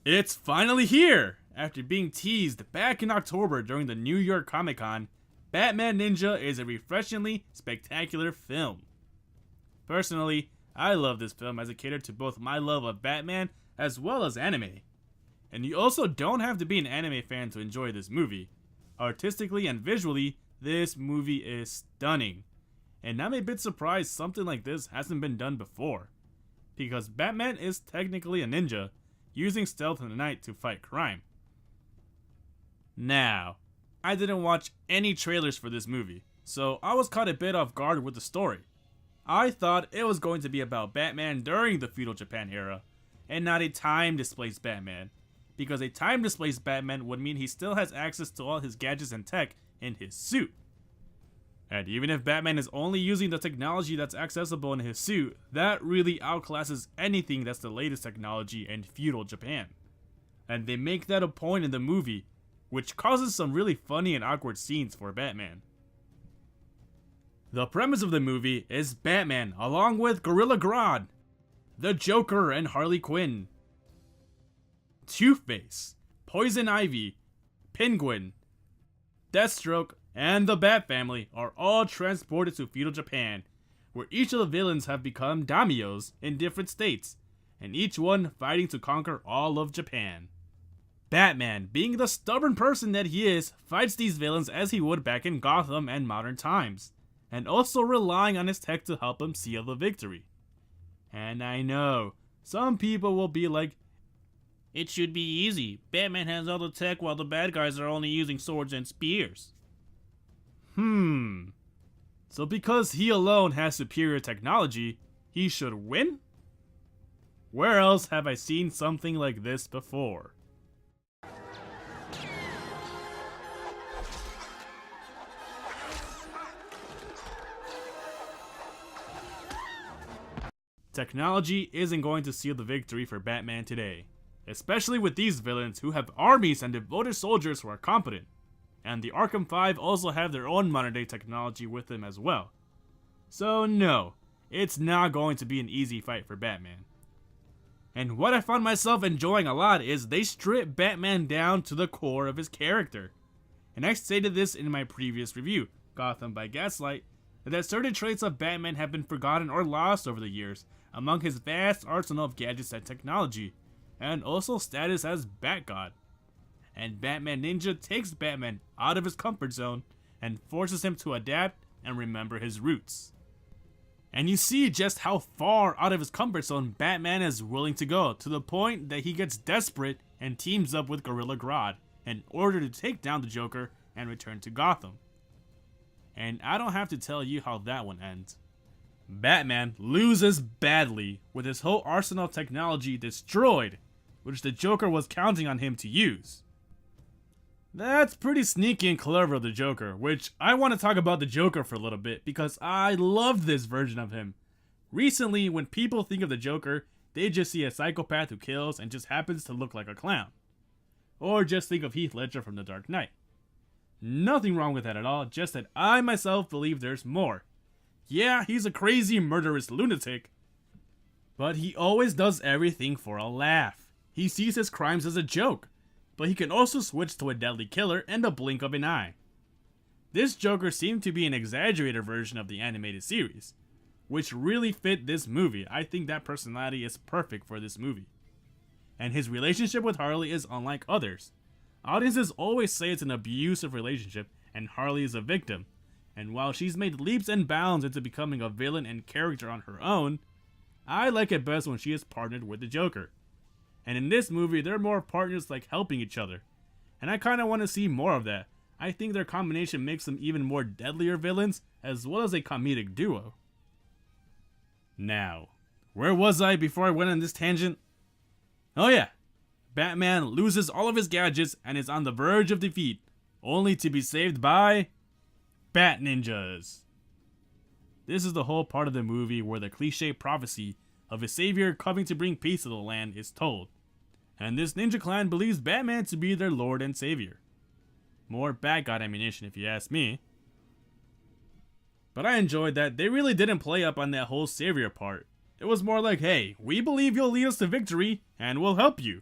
It's finally here! After being teased back in October during the New York Comic Con, Batman Ninja is a refreshingly spectacular film. Personally, I love this film as it catered to both my love of Batman as well as anime. And you also don't have to be an anime fan to enjoy this movie. Artistically and visually, this movie is stunning. And I'm a bit surprised something like this hasn't been done before. Because Batman is technically a ninja, using stealth in the night to fight crime. Now, I didn't watch any trailers for this movie, so I was caught a bit off guard with the story. I thought it was going to be about Batman during the feudal Japan era, and not a time-displaced Batman, because a time-displaced Batman would mean he still has access to all his gadgets and tech in his suit. And even if Batman is only using the technology that's accessible in his suit, that really outclasses anything that's the latest technology in feudal Japan. And they make that a point in the movie, which causes some really funny and awkward scenes for Batman. The premise of the movie is Batman along with Gorilla Grodd, the Joker and Harley Quinn, Two-Face, Poison Ivy, Penguin, Deathstroke, and the Bat Family are all transported to feudal Japan, where each of the villains have become daimyos in different states, and each one fighting to conquer all of Japan. Batman, being the stubborn person that he is, fights these villains as he would back in Gotham and modern times, and also relying on his tech to help him seal the victory. And I know, some people will be like, "It should be easy. Batman has all the tech while the bad guys are only using swords and spears." So because he alone has superior technology, he should win? Where else have I seen something like this before? Technology isn't going to seal the victory for Batman today, especially with these villains who have armies and devoted soldiers who are competent. And the Arkham 5 also have their own modern day technology with them as well. So no, it's not going to be an easy fight for Batman. And what I found myself enjoying a lot is they strip Batman down to the core of his character. And I stated this in my previous review, Gotham by Gaslight, that certain traits of Batman have been forgotten or lost over the years among his vast arsenal of gadgets and technology, and also status as Batgod. And Batman Ninja takes Batman out of his comfort zone and forces him to adapt and remember his roots. And you see just how far out of his comfort zone Batman is willing to go, to the point that he gets desperate and teams up with Gorilla Grodd in order to take down the Joker and return to Gotham. And I don't have to tell you how that one ends. Batman loses badly, with his whole arsenal of technology destroyed, which the Joker was counting on him to use. That's pretty sneaky and clever of the Joker, which I want to talk about the Joker for a little bit because I loved this version of him. Recently, when people think of the Joker, they just see a psychopath who kills and just happens to look like a clown. Or just think of Heath Ledger from The Dark Knight. Nothing wrong with that at all, just that I myself believe there's more. Yeah, he's a crazy murderous lunatic, but he always does everything for a laugh. He sees his crimes as a joke, but he can also switch to a deadly killer in the blink of an eye. This Joker seemed to be an exaggerated version of the animated series, which really fit this movie. I think that personality is perfect for this movie. And his relationship with Harley is unlike others. Audiences always say it's an abusive relationship and Harley is a victim, and while she's made leaps and bounds into becoming a villain and character on her own, I like it best when she is partnered with the Joker. And in this movie, they're more partners like helping each other. And I kinda want to see more of that. I think their combination makes them even more deadlier villains, as well as a comedic duo. Now, where was I before I went on this tangent? Oh yeah, Batman loses all of his gadgets and is on the verge of defeat, only to be saved by Bat Ninjas. This is the whole part of the movie where the cliche prophecy of a savior coming to bring peace to the land is told, and this ninja clan believes Batman to be their lord and savior. More Batgod ammunition if you ask me. But I enjoyed that they really didn't play up on that whole savior part. It was more like, hey, we believe you'll lead us to victory, and we'll help you.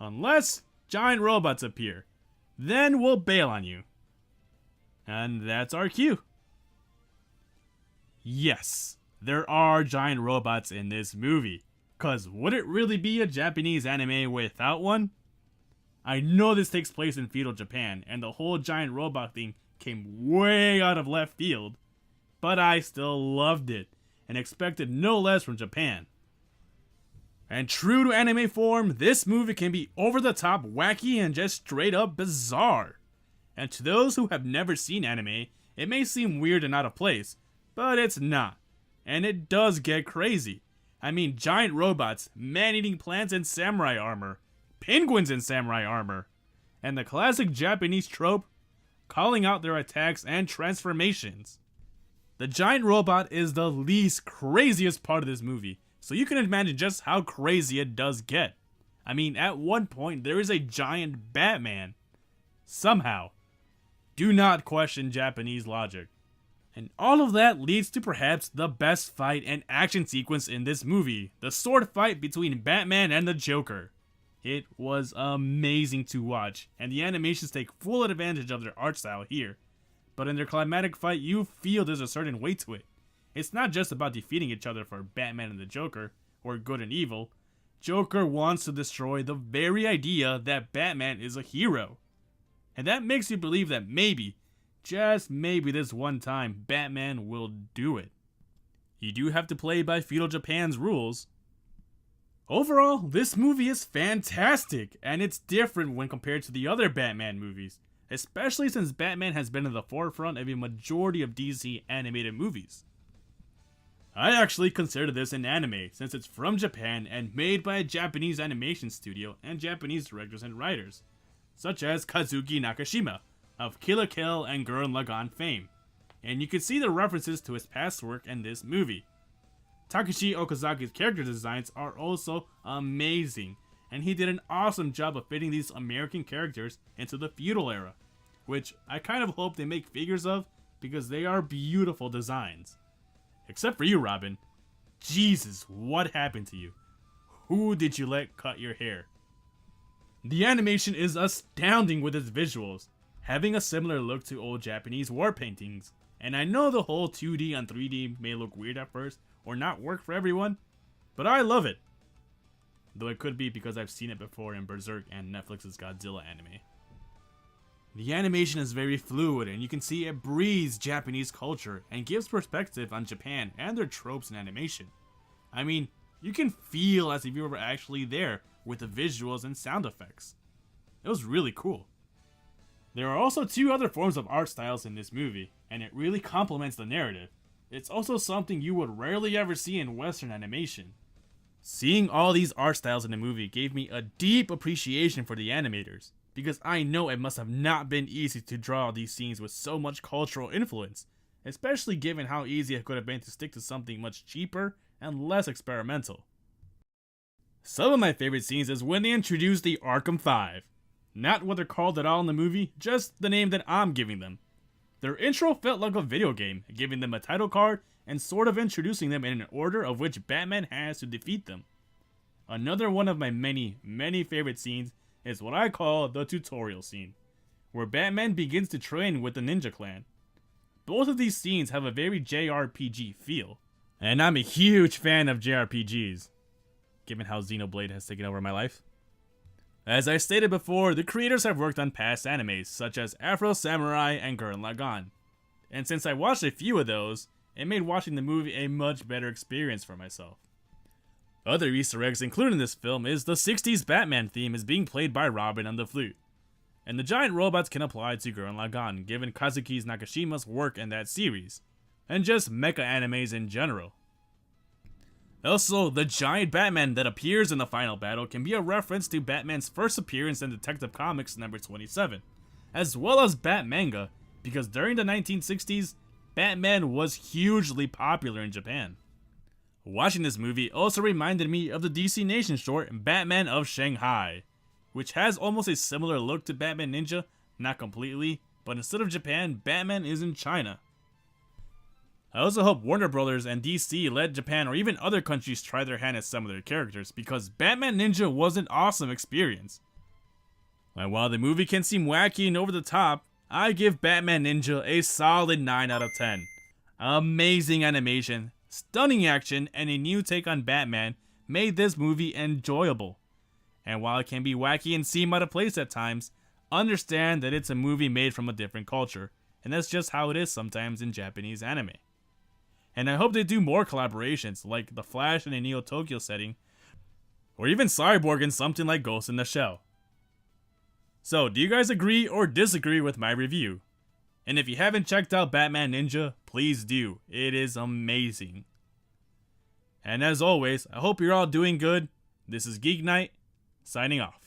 Unless giant robots appear. Then we'll bail on you. And that's our cue. Yes, there are giant robots in this movie. Cause would it really be a Japanese anime without one? I know this takes place in feudal Japan, and the whole giant robot thing came way out of left field. But I still loved it, and expected no less from Japan. And true to anime form, this movie can be over the top wacky and just straight up bizarre. And to those who have never seen anime, it may seem weird and out of place, but it's not. And it does get crazy. I mean, giant robots, man-eating plants in samurai armor, penguins in samurai armor, and the classic Japanese trope, calling out their attacks and transformations. The giant robot is the least craziest part of this movie, so you can imagine just how crazy it does get. I mean, at one point, there is a giant Batman. Somehow. Do not question Japanese logic. And all of that leads to perhaps the best fight and action sequence in this movie, the sword fight between Batman and the Joker. It was amazing to watch, and the animations take full advantage of their art style here. But in their climatic fight, you feel there's a certain weight to it. It's not just about defeating each other for Batman and the Joker, or good and evil. Joker wants to destroy the very idea that Batman is a hero. And that makes you believe that maybe, just maybe this one time, Batman will do it. You do have to play by feudal Japan's rules. Overall, this movie is fantastic, and it's different when compared to the other Batman movies, especially since Batman has been in the forefront of a majority of DC animated movies. I actually consider this an anime, since it's from Japan and made by a Japanese animation studio and Japanese directors and writers, such as Kazuki Nakashima, of Kill la Kill and Gurren Lagann fame, and you can see the references to his past work in this movie. Takashi Okazaki's character designs are also amazing, and he did an awesome job of fitting these American characters into the feudal era, which I kind of hope they make figures of because they are beautiful designs. Except for you, Robin. Jesus, what happened to you? Who did you let cut your hair? The animation is astounding with its visuals, having a similar look to old Japanese war paintings. And I know the whole 2D on 3D may look weird at first, or not work for everyone, but I love it. Though it could be because I've seen it before in Berserk and Netflix's Godzilla anime. The animation is very fluid, and you can see it breathes Japanese culture and gives perspective on Japan and their tropes in animation. I mean, you can feel as if you were actually there with the visuals and sound effects. It was really cool. There are also two other forms of art styles in this movie, and it really complements the narrative. It's also something you would rarely ever see in Western animation. Seeing all these art styles in the movie gave me a deep appreciation for the animators, because I know it must have not been easy to draw these scenes with so much cultural influence, especially given how easy it could have been to stick to something much cheaper and less experimental. Some of my favorite scenes is when they introduced the Arkham 5. Not what they're called at all in the movie, just the name that I'm giving them. Their intro felt like a video game, giving them a title card and sort of introducing them in an order of which Batman has to defeat them. Another one of my many, many favorite scenes is what I call the tutorial scene, where Batman begins to train with the Ninja Clan. Both of these scenes have a very JRPG feel, and I'm a huge fan of JRPGs, given how Xenoblade has taken over my life. As I stated before, the creators have worked on past animes such as Afro Samurai and Gurren Lagann, and since I watched a few of those, it made watching the movie a much better experience for myself. Other Easter eggs included in this film is the 60s Batman theme is being played by Robin on the flute, and the giant robots can apply to Gurren Lagann given Kazuki Nakashima's work in that series, and just mecha animes in general. Also, the giant Batman that appears in the final battle can be a reference to Batman's first appearance in Detective Comics number 27, as well as Batmanga, because during the 1960s, Batman was hugely popular in Japan. Watching this movie also reminded me of the DC Nation short Batman of Shanghai, which has almost a similar look to Batman Ninja, not completely, but instead of Japan, Batman is in China. I also hope Warner Brothers and DC let Japan or even other countries try their hand at some of their characters, because Batman Ninja was an awesome experience. And while the movie can seem wacky and over the top, I give Batman Ninja a solid 9 out of 10. Amazing animation, stunning action, and a new take on Batman made this movie enjoyable. And while it can be wacky and seem out of place at times, understand that it's a movie made from a different culture, and that's just how it is sometimes in Japanese anime. And I hope they do more collaborations like The Flash in a Neo Tokyo setting, or even Cyborg in something like Ghost in the Shell. So, do you guys agree or disagree with my review? And if you haven't checked out Batman Ninja, please do. It is amazing. And as always, I hope you're all doing good. This is Geek Knight, signing off.